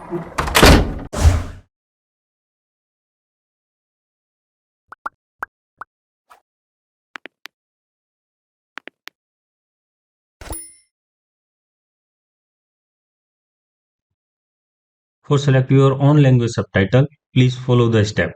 For select your own language subtitle, please follow the step.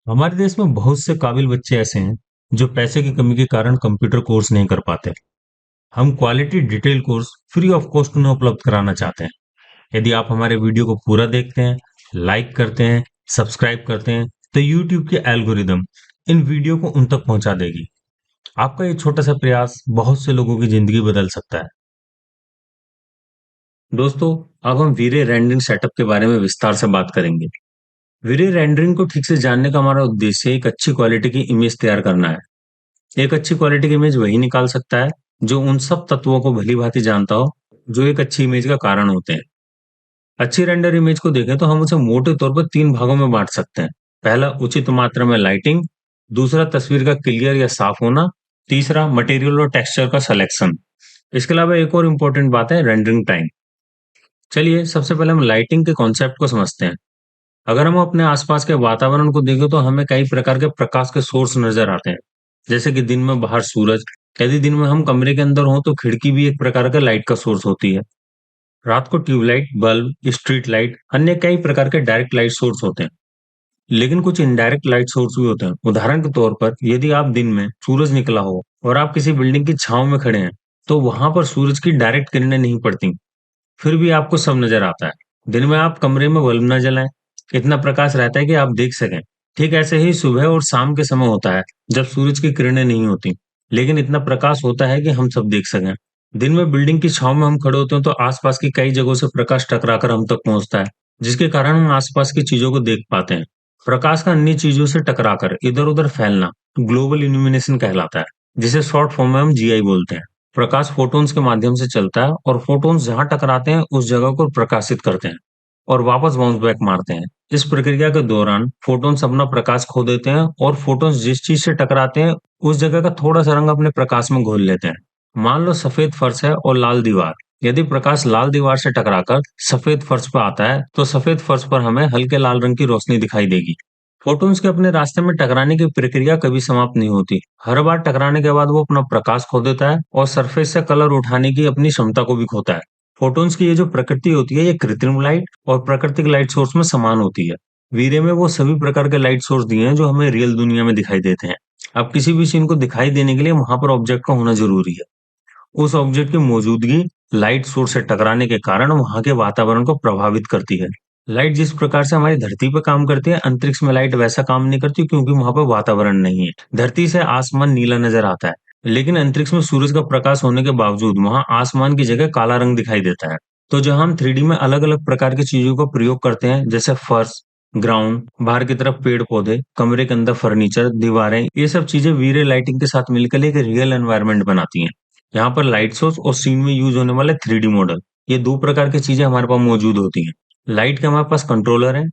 हमारे देश में बहुत से काबिल बच्चे ऐसे हैं जो पैसे की कमी के कारण कंप्यूटर कोर्स नहीं कर पाते। हम quality detail course free of cost उन्हें उपलब्ध कराना चाहते हैं। यदि आप हमारे वीडियो को पूरा देखते हैं, लाइक करते हैं, सब्सक्राइब करते हैं, तो यूट्यूब की एल्गोरिदम इन वीडियो को उन तक पहुंचा देगी। आपका ये छोटा सा प्रयास बहुत से लोगों की जिंदगी बदल सकता है। दोस्तों, अब हम वीरे रेंडरिंग सेटअप के बारे में विस्तार से बात करेंगे। वीरे रेंडरिंग को ठीक से जानने का हमारा उद्देश्य एक अच्छी क्वालिटी की इमेज तैयार करना है। एक अच्छी क्वालिटी की इमेज वही निकाल सकता है जो उन सब तत्वों को भली भांति जानता हो जो एक अच्छी इमेज का कारण होते हैं। अच्छी रेंडर इमेज को देखें तो हम उसे मोटे तौर पर 3 भागों में बांट सकते हैं। पहला, उचित मात्रा में लाइटिंग। दूसरा, तस्वीर का क्लियर या साफ होना। तीसरा, मटेरियल और टेक्सचर का सिलेक्शन। इसके अलावा एक और इम्पोर्टेंट बात है रेंडरिंग टाइम। चलिए सबसे पहले हम लाइटिंग के कॉन्सेप्ट को समझते हैं। अगर हम अपने आसपास के वातावरण को देखें तो हमें कई प्रकार के प्रकाश के सोर्स नजर आते हैं। जैसे कि दिन में बाहर सूरज। यदि दिन में हम कमरे के अंदर हों तो खिड़की भी एक प्रकार का लाइट का सोर्स होती है। रात को ट्यूबलाइट, बल्ब, स्ट्रीट लाइट, अन्य कई प्रकार के डायरेक्ट लाइट सोर्स होते हैं। लेकिन कुछ इनडायरेक्ट लाइट सोर्स भी होते हैं। उदाहरण के तौर पर यदि आप दिन में सूरज निकला हो और आप किसी बिल्डिंग की छांव में खड़े हैं, तो वहां पर सूरज की डायरेक्ट किरणें नहीं पड़ती, फिर भी आपको सब नजर आता है। दिन में आप कमरे में बल्ब न जलाएं, इतना प्रकाश रहता है कि आप देख सकें। ठीक ऐसे ही सुबह और शाम के समय होता है, जब सूरज की किरणें नहीं होती, लेकिन इतना प्रकाश होता है कि हम सब देख सकें। दिन में बिल्डिंग की छांव में हम खड़े होते हैं तो आसपास की कई जगहों से प्रकाश टकराकर हम तक पहुंचता है, जिसके कारण हम आसपास की चीजों को देख पाते हैं। प्रकाश का अन्य चीजों से टकराकर इधर-उधर फैलना ग्लोबल इल्यूमिनेशन कहलाता है, जिसे शॉर्ट फॉर्म में हम जीआई बोलते हैं। प्रकाश फोटॉन्स के माध्यम से चलता है और फोटॉन्स जहां टकराते हैं उस जगह को प्रकाशित करते हैं और वापस बाउंस बैक मारते हैं। इस प्रक्रिया के दौरान फोटॉन्स अपना प्रकाश खो देते हैं और फोटॉन्स जिस चीज से टकराते हैं उस जगह का थोड़ा सा रंग अपने प्रकाश में घोल लेते हैं। मान लो सफेद फर्श है और लाल दीवार। यदि प्रकाश लाल दीवार से टकराकर सफेद फर्श पर आता है तो सफेद फर्श पर हमें हल्के लाल रंग की रोशनी दिखाई देगी। फोटॉन्स के अपने रास्ते में टकराने की प्रक्रिया कभी समाप्त नहीं होती। हर बार टकराने के बाद वो अपना प्रकाश खो देता है और सरफेस से कलर उठाने की अपनी क्षमता को भी खोता है। फोटॉन्स की ये जो प्रकृति होती है, ये कृत्रिम लाइट और प्राकृतिक लाइट सोर्स में समान होती है। वीरे में वो सभी प्रकार के लाइट सोर्स दिए हैं जो हमें रियल दुनिया में दिखाई देते हैं। अब किसी भी सीन को दिखाई देने के लिए वहां पर ऑब्जेक्ट का होना जरूरी है। उस ऑब्जेक्ट की मौजूदगी लाइट सोर्स से टकराने के कारण वहां के वातावरण को प्रभावित करती है। लाइट जिस प्रकार से हमारी धरती पर काम करती है, अंतरिक्ष में लाइट वैसा काम नहीं करती क्योंकि वहां पर वातावरण नहीं है। धरती से आसमान नीला नजर आता है, लेकिन अंतरिक्ष में सूरज का प्रकाश होने के बावजूद वहां आसमान की जगह काला रंग दिखाई देता है। तो जहां हम 3D में अलग-अलग प्रकार की चीजों का प्रयोग करते हैं, जैसे फर्श, ग्राउंड, बाहर की तरफ पेड़-पौधे, कमरे के अंदर फर्नीचर, दीवारें, ये सब चीजें वीरे लाइटिंग के साथ मिलकर एक रियल एनवायरनमेंट बनाती हैं। यहाँ पर लाइट सोर्स और सीन में यूज होने वाले 3D मॉडल, ये दो प्रकार की चीजें हमारे पास मौजूद होती हैं। लाइट के हमारे पास कंट्रोलर है,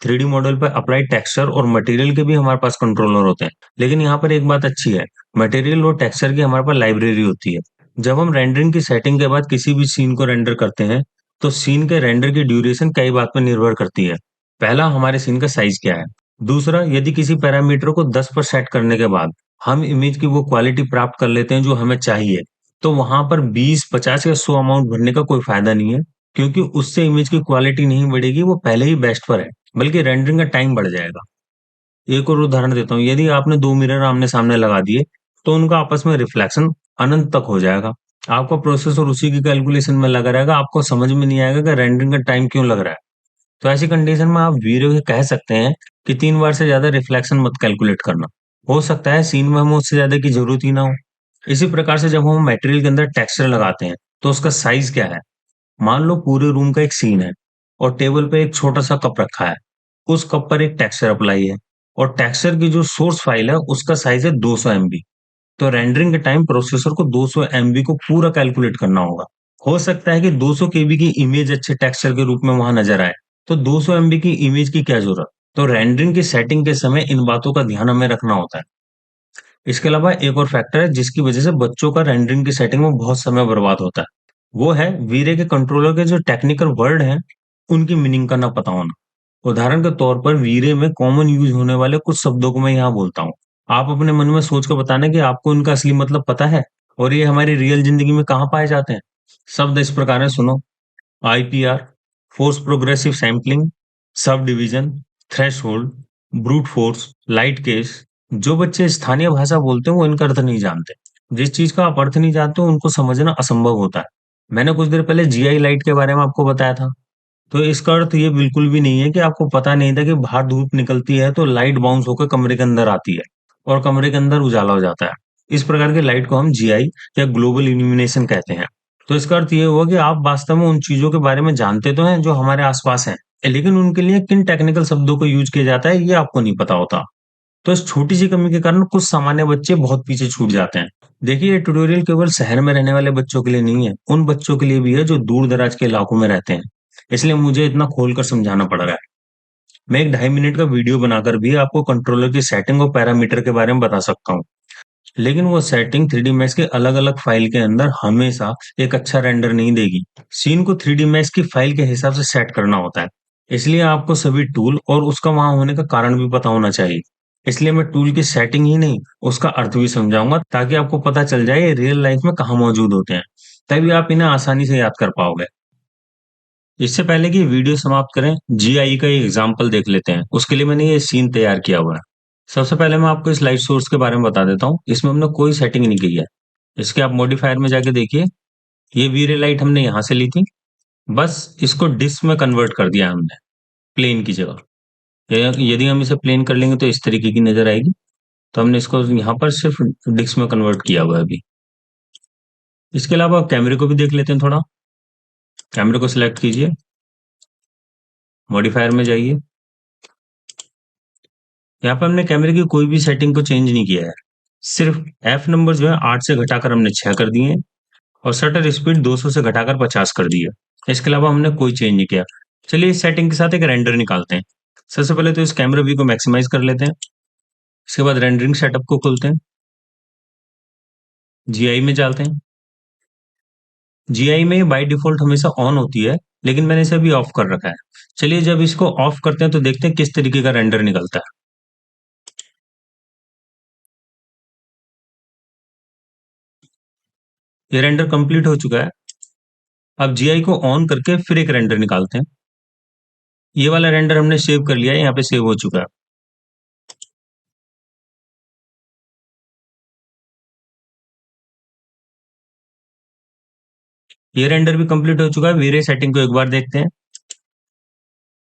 3D मॉडल पर अप्लाई टेक्सचर और मटेरियल के भी हमारे पास कंट्रोलर होते हैं। लेकिन यहाँ पर एक बात अच्छी है, मटेरियल और टेक्सचर की हमारे पास लाइब्रेरी होती है। जब हम रेंडरिंग की सेटिंग के बाद किसी भी सीन को रेंडर करते हैं, तो सीन के रेंडर की ड्यूरेशन कई बात पर निर्भर करती है। पहला, हमारे सीन का साइज क्या है। दूसरा, यदि किसी पैरामीटर को 10 पर सेट करने के बाद हम इमेज की वो क्वालिटी प्राप्त कर लेते हैं जो हमें चाहिए, तो वहां पर 20, 50 या 100 अमाउंट भरने का कोई फायदा नहीं है, क्योंकि उससे इमेज की क्वालिटी नहीं बढ़ेगी, वो पहले ही बेस्ट पर है, बल्कि रेंडरिंग का टाइम बढ़ जाएगा। एक और उदाहरण देता हूँ, यदि आपने 2 मिरर आमने-सामने लगा दिए, तो उनका आपस में रिफ्लेक्शन अनंत तक हो जाएगा। आपका प्रोसेसर उसी की कैलकुलेशन में लगा रहेगा, आपको समझ में नहीं आएगा कि रेंडरिंग का टाइम क्यों लग रहा है। तो ऐसी कंडीशन में आप वीडियो के कह सकते हैं कि 3 बार से ज्यादा रिफ्लेक्शन मत कैलकुलेट करना। हो सकता है सीन में हमें उससे ज्यादा की जरूरत ही ना हो। इसी प्रकार से जब हम मटेरियल के अंदर टेक्सचर लगाते हैं, तो उसका साइज क्या है। मान लो पूरे रूम का एक सीन है और टेबल पे एक छोटा सा कप रखा है। उस कप पर एक टेक्सचर अप्लाई है और टेक्सचर की जो सोर्स फाइल है उसका साइज है 200 एमबी। तो रेंडरिंग के टाइम प्रोसेसर को 200 एमबी को पूरा कैलकुलेट करना होगा। हो सकता है कि 200 केबी की इमेज अच्छे टेक्सचर के रूप में वहां नजर आए, तो 200 एमबी की इमेज की क्या जरूरत। तो रेंडरिंग की सेटिंग के समय इन बातों का ध्यान हमें रखना होता है। इसके अलावा एक और फैक्टर है जिसकी वजह से बच्चों का रेंडरिंग की सेटिंग में बहुत समय बर्बाद होता है। वो है वीरे के कंट्रोलर के जो टेक्निकल वर्ड हैं, उनकी मीनिंग का ना पता होना। उदाहरण के तौर पर वीरे में कॉमन यूज होने वाले कुछ शब्दों को मैं यहाँ बोलता हूँ। आप अपने मन में सोच कर बताना कि आपको इनका असली मतलब पता है और ये हमारी रियल जिंदगी में कहाँ पाए जाते हैं। शब्द इस प्रकार है, सुनो। IPR, force progressive sampling, sub division, threshold, brute force, light case. जो बच्चे स्थानीय भाषा बोलते हैं वो इनका अर्थ नहीं जानते। जिस चीज का आप अर्थ नहीं जानते हो उनको समझना असंभव होता है। मैंने कुछ देर पहले जीआई लाइट के बारे में आपको बताया था। तो इसका अर्थ ये बिल्कुल भी नहीं है कि आपको पता नहीं था कि बाहर धूप निकलती है तो लाइट बाउंस होकर कमरे के अंदर आती है और कमरे के अंदर उजाला हो जाता है। इस प्रकार के लाइट को हम जीआई या ग्लोबल इल्यूमिनेशन कहते हैं। तो इसका अर्थ ये हुआ कि आप वास्तव में उन चीजों के बारे में जानते तो हैं जो हमारे आसपास हैं, लेकिन उनके लिए किन टेक्निकल शब्दों को यूज किया जाता है ये आपको नहीं पता होता। तो इस छोटी सी कमी के कारण कुछ सामान्य बच्चे बहुत पीछे छूट जाते हैं। देखिए, ये ट्यूटोरियल केवल शहर में रहने वाले बच्चों के लिए नहीं है, उन बच्चों के लिए भी है जो दूर दराज के इलाकों में रहते हैं। इसलिए मुझे इतना खोलकर समझाना पड़ रहा है। मैं एक 2.5 मिनट का वीडियो बनाकर भी आपको कंट्रोलर की सेटिंग और पैरामीटर के बारे में बता सकता हूँ, लेकिन वो सेटिंग 3D मैक्स के अलग अलग फाइल के अंदर हमेशा एक अच्छा रेंडर नहीं देगी। सीन को 3D मैक्स की फाइल के हिसाब से सेट करना होता है। इसलिए आपको सभी टूल और उसका वहां होने का कारण भी पता होना चाहिए। इसलिए मैं टूल की सेटिंग ही नहीं, उसका अर्थ भी समझाऊंगा ताकि आपको पता चल जाए ये रियल लाइफ में कहाँ मौजूद होते हैं। तभी आप इन्हें आसानी से याद कर पाओगे। इससे पहले कि वीडियो समाप्त करें, जीआई का एक एग्जाम्पल देख लेते हैं। उसके लिए मैंने ये सीन तैयार किया हुआ है। सबसे पहले मैं आपको इस लाइट सोर्स के बारे में बता देता हूँ। इसमें हमने कोई सेटिंग नहीं की है। इसके आप मॉडिफायर में जाके देखिए। ये वीरे लाइट हमने यहाँ से ली थी। बस इसको डिस्क में कन्वर्ट कर दिया हमने, प्लेन की जगह। यदि हम इसे प्लेन कर लेंगे तो इस तरीके की नजर आएगी। तो हमने इसको यहाँ पर सिर्फ डिस्क में कन्वर्ट किया हुआ है अभी। इसके अलावा कैमरे को भी देख लेते हैं थोड़ा। कैमरे को सिलेक्ट कीजिए, मॉडिफायर में जाइए। यहाँ पे हमने कैमरे की कोई भी सेटिंग को चेंज नहीं किया है। सिर्फ एफ नंबर जो है 8 से घटाकर हमने 6 कर दिए हैं और शटर स्पीड 200 से घटाकर 50 कर दी है। इसके अलावा हमने कोई चेंज नहीं किया। चलिए इस सेटिंग के साथ एक रेंडर निकालते हैं। सबसे पहले तो इस कैमरा व्यू को मैक्सिमाइज कर लेते हैं। इसके बाद रेंडरिंग सेटअप को खोलते हैं, जीआई में डालते हैं। जीआई में बाय डिफॉल्ट हमेशा ऑन होती है, लेकिन मैंने इसे अभी ऑफ कर रखा है। चलिए जब इसको ऑफ करते हैं तो देखते हैं किस तरीके का रेंडर निकलता है। ये रेंडर कंप्लीट हो चुका है। अब जीआई को ऑन करके फिर एक रेंडर निकालते हैं। ये वाला रेंडर हमने सेव कर लिया है, यहाँ पे सेव हो चुका है। ये रेंडर भी कंप्लीट हो चुका है। वीरे सेटिंग को एक बार देखते हैं।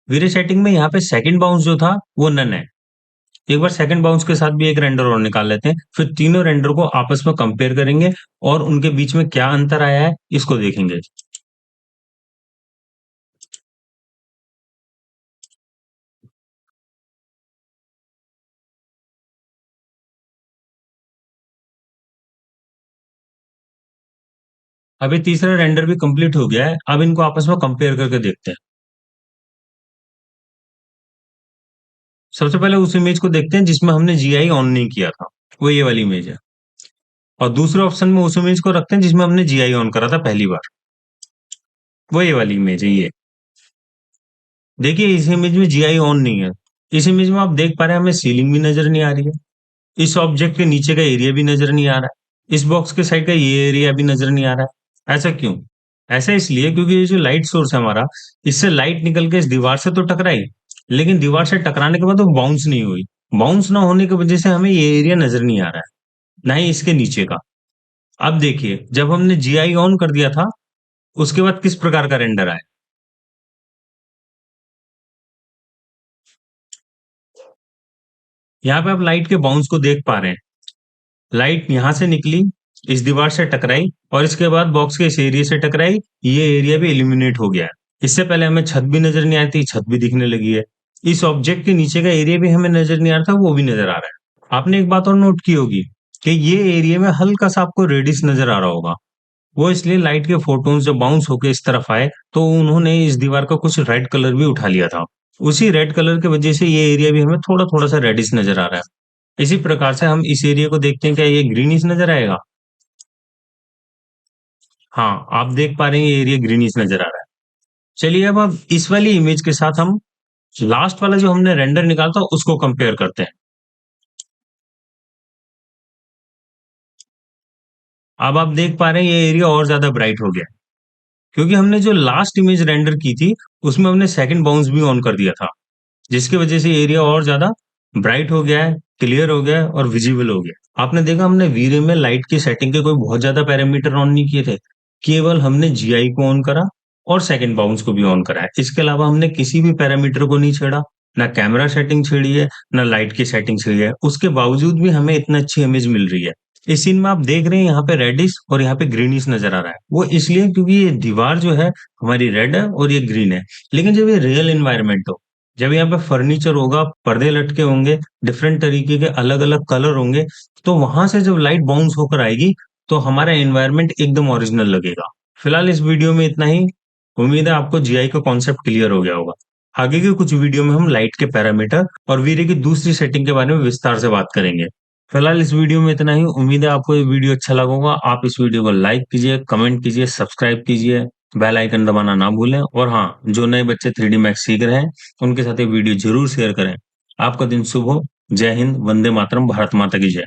वीरे सेटिंग में यहाँ पे सेकंड बाउंस जो था वो नन है। एक बार सेकंड बाउंस के साथ भी एक रेंडर और निकाल लेते हैं, फिर तीनों रेंडर को आपस में कंपेयर करेंगे और उनके बीच में क्या अंतर आया है इसको देखेंगे। अभी तीसरा रेंडर भी कंप्लीट हो गया है। अब इनको आपस में कंपेयर करके देखते हैं। सबसे पहले उस इमेज को देखते हैं जिसमें हमने जीआई ऑन नहीं किया था, वो ये वाली इमेज है। और दूसरे ऑप्शन में उस इमेज को रखते हैं जिसमें हमने जीआई ऑन करा था पहली बार, वो ये वाली इमेज है ये। देखिए इस इमेज में जीआई ऑन नहीं है। इस इमेज में आप देख पा रहे हैं हमें सीलिंग भी नजर नहीं आ रही है। इस ऑब्जेक्ट के नीचे का एरिया भी नजर नहीं आ रहा है। इस बॉक्स के साइड का ये एरिया भी नजर नहीं आ रहा है। ऐसा क्यों? ऐसा इसलिए क्योंकि ये जो लाइट सोर्स है हमारा, इससे लाइट निकल के इस दीवार से तो टकराई, लेकिन दीवार से टकराने के बाद वो बाउंस नहीं हुई। बाउंस ना होने की वजह से हमें ये एरिया नजर नहीं आ रहा है, ना ही इसके नीचे का। अब देखिए जब हमने जीआई ऑन कर दिया था उसके बाद किस प्रकार का रेंडर आया। यहाँ पे आप लाइट के बाउंस को देख पा रहे हैं। लाइट यहां से निकली, इस दीवार से टकराई और इसके बाद बॉक्स के इस एरिया से टकराई। ये एरिया भी इल्यूमिनेट हो गया है। इससे पहले हमें छत भी नजर नहीं आ रही थी, छत भी दिखने लगी है। इस ऑब्जेक्ट के नीचे का एरिया भी हमें नजर नहीं आ रहा था, वो भी नजर आ रहा है। आपने एक बात और नोट की होगी कि ये एरिया में हल्का सा आपको रेडिश नजर आ रहा होगा। वो इसलिए लाइट के फोटोन्स जब बाउंस होकर इस तरफ आए तो उन्होंने इस दीवार का कुछ रेड कलर भी उठा लिया था। उसी रेड कलर की वजह से ये एरिया भी हमें थोड़ा-थोड़ा सा रेडिश नज़र आ रहा है। इसी प्रकार से हम इस एरिया को देखते हैं, क्या ये ग्रीनिश नज़र आएगा? हाँ, आप देख पा रहे हैं ये एरिया ग्रीनिश नज़र आ रहा है। चलिए अब हम इस वाली इमेज के साथ हम लास्ट वाला जो हमने रेंडर निकाला था उसको कंपेयर करते हैं। अब आप देख पा रहे हैं ये एरिया और ज़्यादा ब्राइट हो गया है, क्योंकि हमने जो लास्ट इमेज रेंडर की थी, उसमें हमने सेकंड बाउंस भी ऑन कर दिया था, जिसकी वजह से एरिया और ज़्यादा ब्राइट हो गया है, क्लियर हो गया है और विजिबल हो गया। आपने देखा हमने वी-रे में लाइट की सेटिंग के कोई बहुत ज़्यादा पैरामीटर ऑन नहीं किए थे, केवल हमने जीआई को ऑन करा और सेकंड बाउंस को भी ऑन करा है। इसके अलावा हमने किसी भी पैरामीटर को नहीं छेड़ा, ना कैमरा सेटिंग छेड़ी है, ना लाइट की सेटिंग छेड़ी है, उसके बावजूद भी हमें इतनी अच्छी इमेज मिल रही है। इस सीन में आप देख रहे हैं यहाँ पे रेडिश और यहाँ पे ग्रीनिश नज़र आ रहा है। वो इसलिए क्योंकि ये दीवार जो है हमारी रेड है और ये ग्रीन है। लेकिन जब ये रियल एनवायरनमेंट हो, जब यहाँ पे फर्नीचर होगा, पर्दे लटके होंगे, डिफरेंट तरीके के अलग-अलग कलर होंगे, तो वहां से जब लाइट बाउंस होकर आएगी, तो हमारा एनवायरनमेंट एकदम ओरिजिनल लगेगा। फिलहाल इस वीडियो में इतना ही। उम्मीद है आपको जीआई का कॉन्सेप्ट क्लियर हो गया होगा। आगे के कुछ वीडियो में हम लाइट के पैरामीटर और वीरे की दूसरी सेटिंग के बारे में विस्तार से बात करेंगे। फिलहाल इस वीडियो में इतना ही। उम्मीद है आपको ये वीडियो अच्छा लगा होगा। आप इस वीडियो को लाइक कीजिए, कमेंट कीजिए, सब्सक्राइब कीजिए, बेल आइकन दबाना ना भूलें और हाँ, जो नए बच्चे 3D मैक्स सीख रहे हैं, उनके साथ ये वीडियो ज़रूर शेयर करें। आपका दिन शुभ हो। जय हिंद, वंदे मातरम, भारत माता की जय।